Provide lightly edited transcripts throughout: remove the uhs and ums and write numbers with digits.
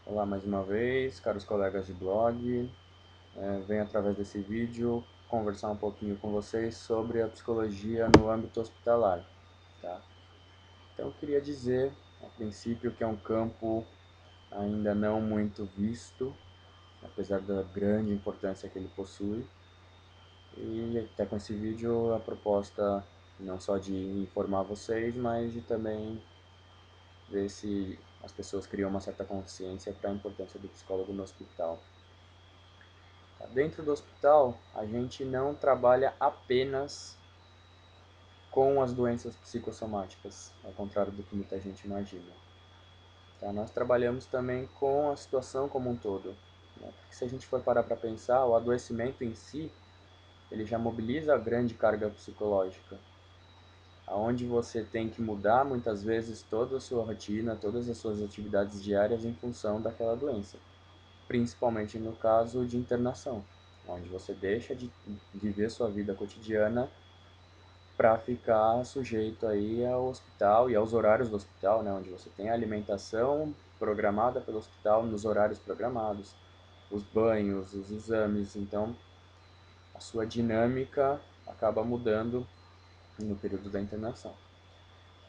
Olá mais uma vez, caros colegas de blog. Venho através desse vídeo conversar um pouquinho com vocês sobre a psicologia no âmbito hospitalar. Tá? Então eu queria dizer, a princípio, que é um campo ainda não muito visto, apesar da grande importância que ele possui. E até com esse vídeo a proposta não só de informar vocês, mas de também ver se as pessoas criam uma certa consciência para a importância do psicólogo no hospital. Dentro do hospital, a gente não trabalha apenas com as doenças psicossomáticas, ao contrário do que muita gente imagina. Tá? Nós trabalhamos também com a situação como um todo. Né? Porque se a gente for parar para pensar, o adoecimento em si, ele já mobiliza a grande carga psicológica, aonde você tem que mudar muitas vezes toda a sua rotina, todas as suas atividades diárias em função daquela doença, principalmente no caso de internação, onde você deixa de viver sua vida cotidiana para ficar sujeito aí ao hospital e aos horários do hospital, né, onde você tem a alimentação programada pelo hospital nos horários programados, os banhos, os exames, então a sua dinâmica acaba mudando no período da internação.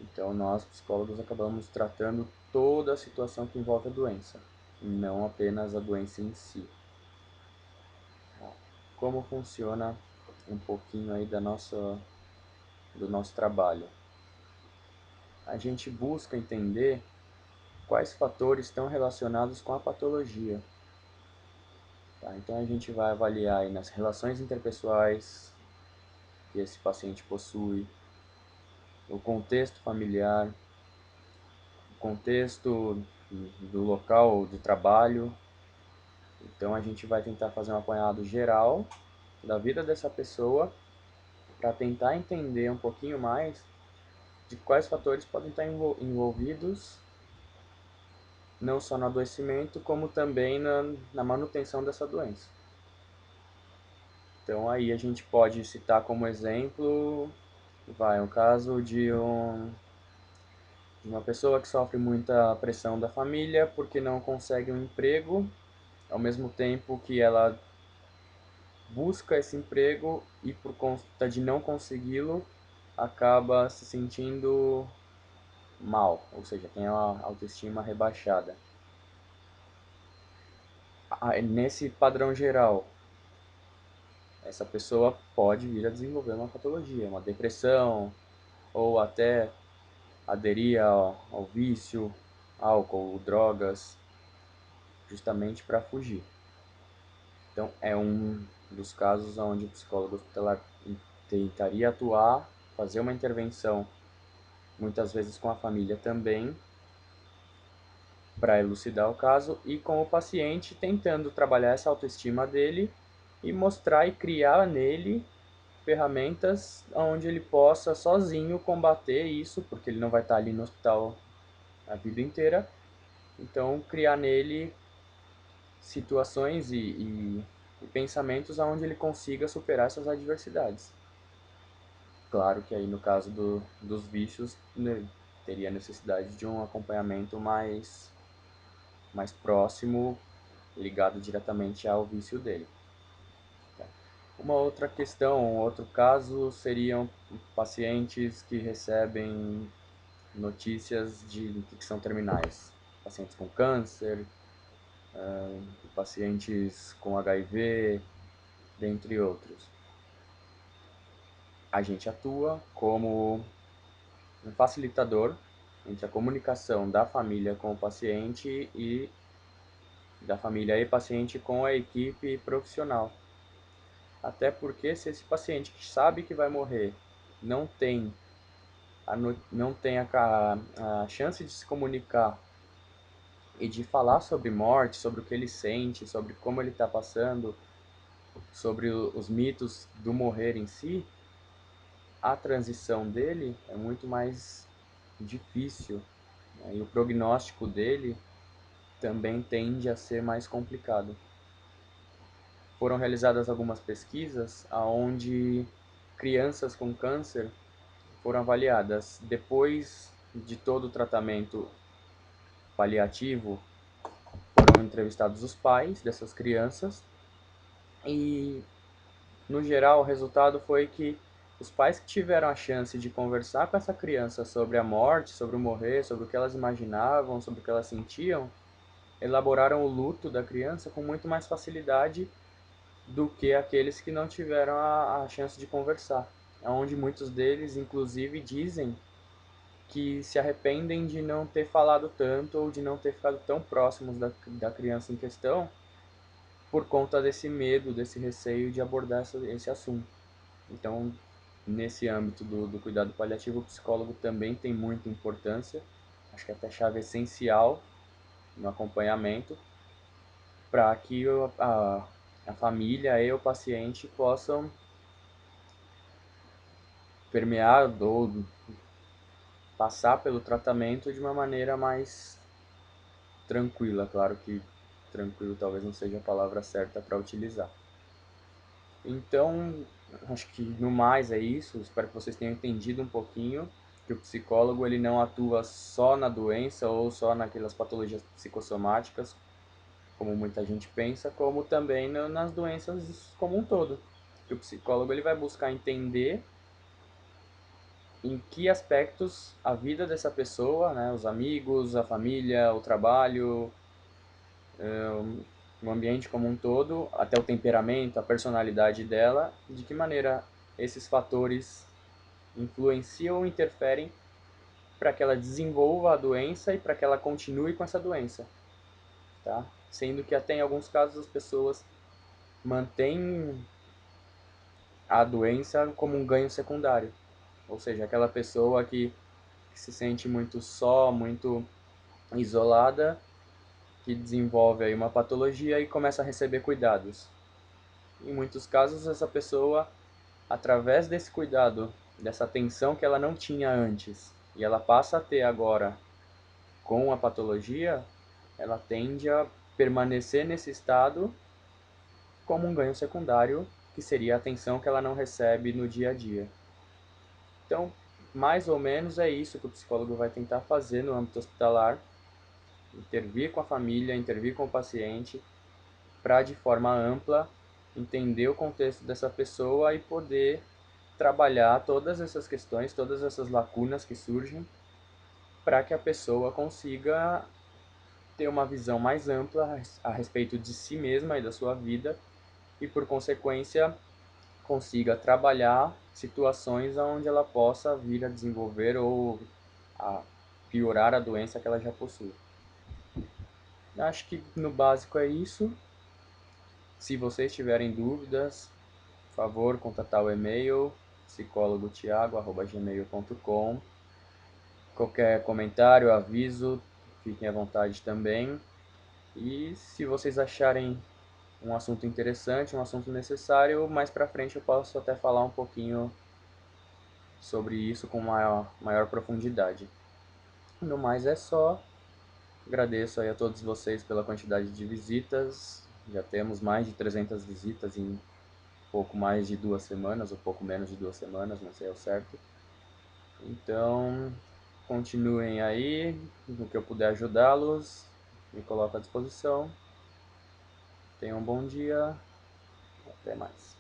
Então nós psicólogos acabamos tratando toda a situação que envolve a doença, não apenas a doença em si. Como funciona um pouquinho aí do nosso trabalho? A gente busca entender quais fatores estão relacionados com a patologia. Tá? Então a gente vai avaliar aí nas relações interpessoais que esse paciente possui, o contexto familiar, o contexto do local de trabalho. Então a gente vai tentar fazer um apanhado geral da vida dessa pessoa para tentar entender um pouquinho mais de quais fatores podem estar envolvidos não só no adoecimento, como também na manutenção dessa doença. Então aí a gente pode citar como exemplo, o caso de uma pessoa que sofre muita pressão da família porque não consegue um emprego, ao mesmo tempo que ela busca esse emprego e por conta de não consegui-lo, acaba se sentindo mal, ou seja, tem a autoestima rebaixada. Nesse padrão geral, essa pessoa pode vir a desenvolver uma patologia, uma depressão, ou até aderir ao vício, álcool, drogas, justamente para fugir. Então, é um dos casos onde o psicólogo hospitalar tentaria atuar, fazer uma intervenção, muitas vezes com a família também, para elucidar o caso, e com o paciente tentando trabalhar essa autoestima dele e mostrar e criar nele ferramentas onde ele possa sozinho combater isso, porque ele não vai estar ali no hospital a vida inteira. Então, criar nele situações e pensamentos onde ele consiga superar essas adversidades. Claro que aí no caso dos vícios, né, teria necessidade de um acompanhamento mais próximo, ligado diretamente ao vício dele. Uma outra questão, um outro caso seriam pacientes que recebem notícias de que são terminais. Pacientes com câncer, pacientes com HIV, dentre outros. A gente atua como um facilitador entre a comunicação da família com o paciente e da família e paciente com a equipe profissional. Até porque se esse paciente que sabe que vai morrer não tem não tem a chance de se comunicar e de falar sobre morte, sobre o que ele sente, sobre como ele está passando, sobre os mitos do morrer em si, a transição dele é muito mais difícil, né? E o prognóstico dele também tende a ser mais complicado. Foram realizadas algumas pesquisas onde crianças com câncer foram avaliadas depois de todo o tratamento paliativo, foram foram entrevistados os pais dessas crianças e, no geral, o resultado foi que os pais que tiveram a chance de conversar com essa criança sobre a morte, sobre o morrer, sobre o que elas imaginavam, sobre o que elas sentiam, elaboraram o luto da criança com muito mais facilidade do que aqueles que não tiveram a chance de conversar. Onde muitos deles, inclusive, dizem que se arrependem de não ter falado tanto ou de não ter ficado tão próximos da criança em questão por conta desse medo, desse receio de abordar esse assunto. Então, nesse âmbito do cuidado paliativo, o psicólogo também tem muita importância, acho que até chave essencial no acompanhamento, para que a família e o paciente possam permear ou passar pelo tratamento de uma maneira mais tranquila. Claro que tranquilo talvez não seja a palavra certa para utilizar. Então, acho que no mais é isso. Espero que vocês tenham entendido um pouquinho que o psicólogo ele não atua só na doença ou só naquelas patologias psicossomáticas, como muita gente pensa, como também nas doenças como um todo. Que o psicólogo ele vai buscar entender em que aspectos a vida dessa pessoa, né, os amigos, a família, o trabalho, o ambiente como um todo, até o temperamento, a personalidade dela, de que maneira esses fatores influenciam ou interferem para que ela desenvolva a doença e para que ela continue com essa doença, tá? Sendo que até em alguns casos as pessoas mantêm a doença como um ganho secundário, ou seja, aquela pessoa que se sente muito só, muito isolada, que desenvolve aí uma patologia e começa a receber cuidados. Em muitos casos, essa pessoa, através desse cuidado, dessa atenção que ela não tinha antes, e ela passa a ter agora com a patologia, ela tende a permanecer nesse estado como um ganho secundário, que seria a atenção que ela não recebe no dia a dia. Então, mais ou menos é isso que o psicólogo vai tentar fazer no âmbito hospitalar, intervir com a família, intervir com o paciente, para de forma ampla entender o contexto dessa pessoa e poder trabalhar todas essas questões, todas essas lacunas que surgem, para que a pessoa consiga ter uma visão mais ampla a respeito de si mesma e da sua vida e, por consequência, consiga trabalhar situações onde ela possa vir a desenvolver ou a piorar a doença que ela já possui. Acho que no básico é isso. Se vocês tiverem dúvidas, por favor, contatar o e-mail psicologotiago@gmail.com. Qualquer comentário, aviso, fiquem à vontade também. E se vocês acharem um assunto interessante, um assunto necessário, mais pra frente eu posso até falar um pouquinho sobre isso com maior profundidade. No mais é só. Agradeço aí a todos vocês pela quantidade de visitas. Já temos mais de 300 visitas em pouco mais de 2 semanas, ou pouco menos de 2 semanas, não sei ao certo. Então, continuem aí, no que eu puder ajudá-los, me coloco à disposição. Tenham um bom dia, até mais.